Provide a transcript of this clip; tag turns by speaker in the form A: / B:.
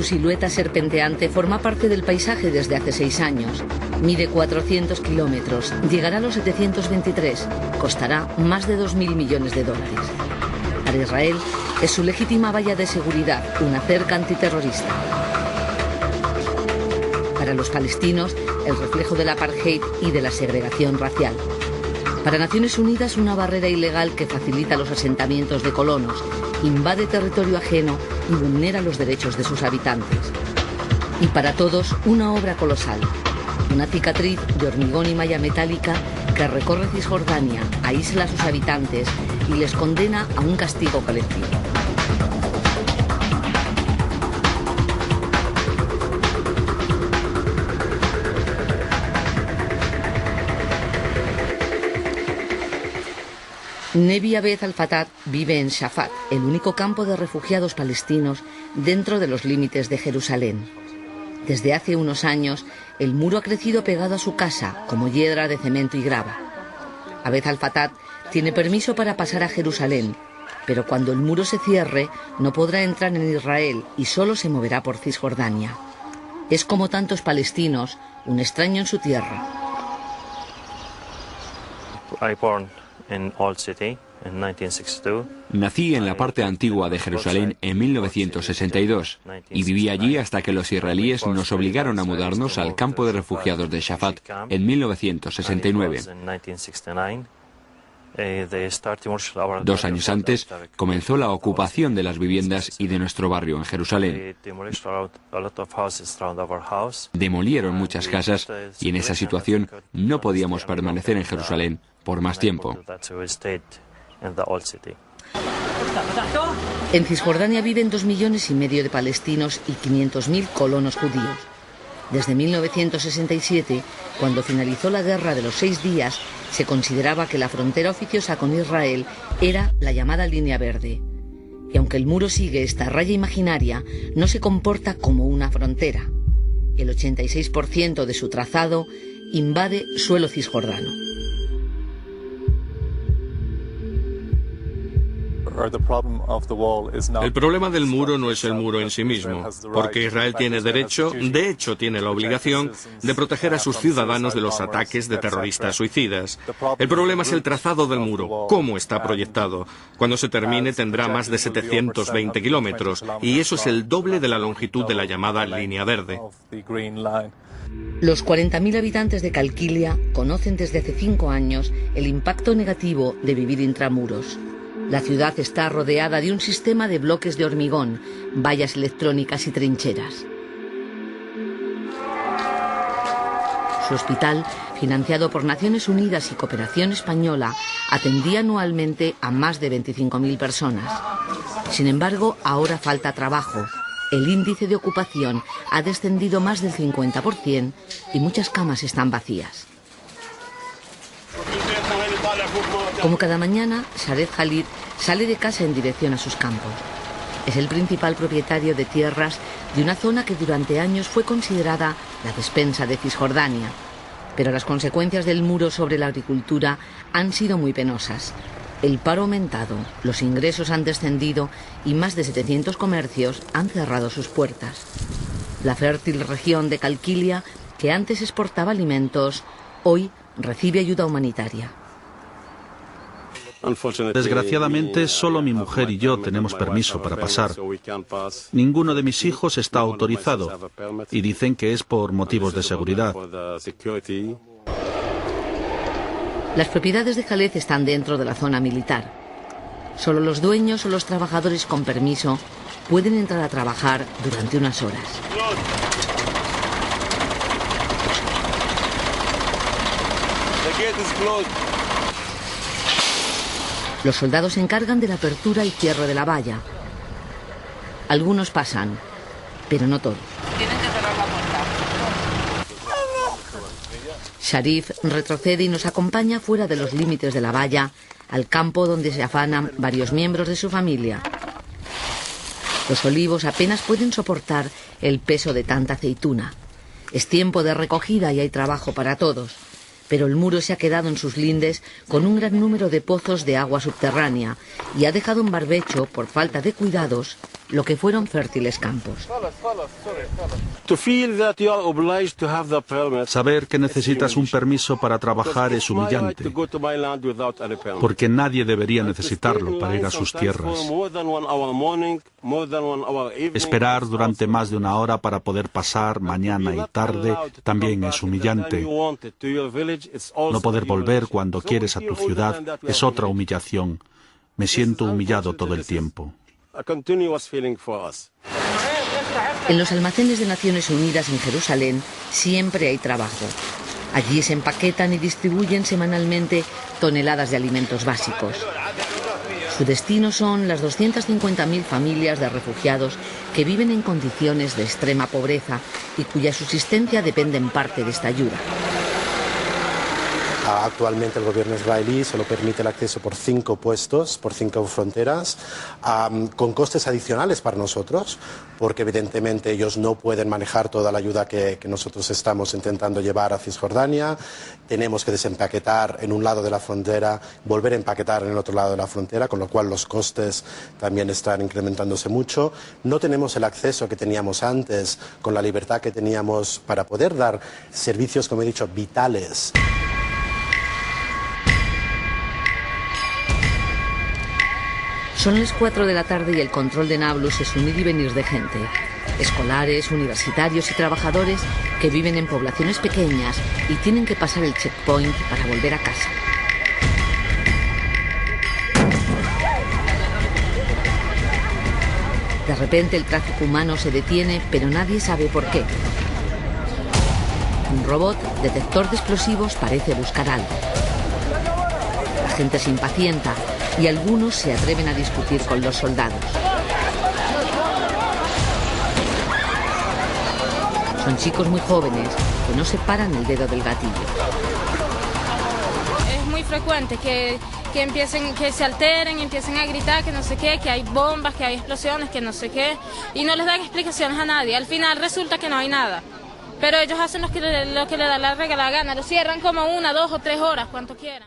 A: Su silueta serpenteante forma parte del paisaje desde hace 6 años. Mide 400 kilómetros, llegará a los 723, costará más de 2.000 millones de dólares. Para Israel es su legítima valla de seguridad, una cerca antiterrorista. Para los palestinos, el reflejo del apartheid y de la segregación racial. Para Naciones Unidas, una barrera ilegal que facilita los asentamientos de colonos, invade territorio ajeno y vulnera los derechos de sus habitantes. Y para todos, una obra colosal, una cicatriz de hormigón y malla metálica que recorre Cisjordania, aísla a sus habitantes y les condena a un castigo colectivo. Nevi Abed Al-Fattah vive en Shafat, el único campo de refugiados palestinos dentro de los límites de Jerusalén. Desde hace unos años, el muro ha crecido pegado a su casa, como hiedra de cemento y grava. Abed Al-Fattah tiene permiso para pasar a Jerusalén, pero cuando el muro se cierre, no podrá entrar en Israel y solo se moverá por Cisjordania. Es como tantos palestinos, un extraño en su tierra.
B: Nací en la parte antigua de Jerusalén en 1962 y viví allí hasta que los israelíes nos obligaron a mudarnos al campo de refugiados de Shafat en 1969. 2 años antes comenzó la ocupación de las viviendas y de nuestro barrio en Jerusalén. Demolieron muchas casas y en esa situación no podíamos permanecer en Jerusalén por más tiempo.
A: En Cisjordania viven 2,5 millones de palestinos y 500.000 colonos judíos. Desde 1967, cuando finalizó la guerra de los 6 días, se consideraba que la frontera oficiosa con Israel era la llamada línea verde. Y aunque el muro sigue esta raya imaginaria, no se comporta como una frontera. El 86% de su trazado invade suelo cisjordano.
C: El problema del muro no es el muro en sí mismo, porque Israel tiene derecho, de hecho tiene la obligación, de proteger a sus ciudadanos de los ataques de terroristas suicidas. El problema es el trazado del muro, cómo está proyectado. Cuando se termine tendrá más de 720 kilómetros, y eso es el doble de la longitud de la llamada línea verde.
A: Los 40.000 habitantes de Calquilia conocen desde hace 5 años el impacto negativo de vivir intramuros. La ciudad está rodeada de un sistema de bloques de hormigón, vallas electrónicas y trincheras. Su hospital, financiado por Naciones Unidas y Cooperación Española, atendía anualmente a más de 25.000 personas. Sin embargo, ahora falta trabajo. El índice de ocupación ha descendido más del 50% y muchas camas están vacías. Como cada mañana, Sharef Khalid sale de casa en dirección a sus campos. Es el principal propietario de tierras de una zona que durante años fue considerada la despensa de Cisjordania. Pero las consecuencias del muro sobre la agricultura han sido muy penosas. El paro ha aumentado, los ingresos han descendido y más de 700 comercios han cerrado sus puertas. La fértil región de Calquilia, que antes exportaba alimentos, hoy recibe ayuda humanitaria.
D: Desgraciadamente, solo mi mujer y yo tenemos permiso para pasar. Ninguno de mis hijos está autorizado y dicen que es por motivos de seguridad.
A: Las propiedades de Khaled están dentro de la zona militar. Solo los dueños o los trabajadores con permiso pueden entrar a trabajar durante unas horas. Los soldados se encargan de la apertura y cierre de la valla. Algunos pasan, pero no todos. Tienen que cerrar la puerta. Sharif retrocede y nos acompaña fuera de los límites de la valla, al campo donde se afanan varios miembros de su familia. Los olivos apenas pueden soportar el peso de tanta aceituna. Es tiempo de recogida y hay trabajo para todos. Pero el muro se ha quedado en sus lindes con un gran número de pozos de agua subterránea y ha dejado en barbecho, por falta de cuidados, lo que fueron fértiles campos.
D: Saber que necesitas un permiso para trabajar es humillante, porque nadie debería necesitarlo para ir a sus tierras. Esperar durante más de una hora para poder pasar mañana y tarde también es humillante. No poder volver cuando quieres a tu ciudad es otra humillación. Me siento humillado todo el tiempo.
A: En los almacenes de Naciones Unidas en Jerusalén siempre hay trabajo. Allí se empaquetan y distribuyen semanalmente toneladas de alimentos básicos. Su destino son las 250.000 familias de refugiados que viven en condiciones de extrema pobreza y cuya subsistencia depende en parte de esta ayuda.
E: Actualmente el gobierno israelí solo permite el acceso por 5 puestos, por 5 fronteras, con costes adicionales para nosotros, porque evidentemente ellos no pueden manejar toda la ayuda que nosotros estamos intentando llevar a Cisjordania. Tenemos que desempaquetar en un lado de la frontera, volver a empaquetar en el otro lado de la frontera, con lo cual los costes también están incrementándose mucho. No tenemos el acceso que teníamos antes, con la libertad que teníamos para poder dar servicios, como he dicho, vitales.
A: Son las 4 de la tarde y el control de Nablus es un ir y venir de gente. Escolares, universitarios y trabajadores que viven en poblaciones pequeñas y tienen que pasar el checkpoint para volver a casa. De repente el tráfico humano se detiene, pero nadie sabe por qué. Un robot, detector de explosivos, parece buscar algo. La gente se impacienta y algunos se atreven a discutir con los soldados. Son chicos muy jóvenes que no separan el dedo del gatillo.
F: Es muy frecuente que se alteren, empiecen a gritar que no sé qué, que hay bombas, que hay explosiones, que no sé qué, y no les dan explicaciones a nadie. Al final resulta que no hay nada. Pero ellos hacen lo que le da la regalada gana, lo cierran como 1, 2 o 3 horas, cuanto quieran.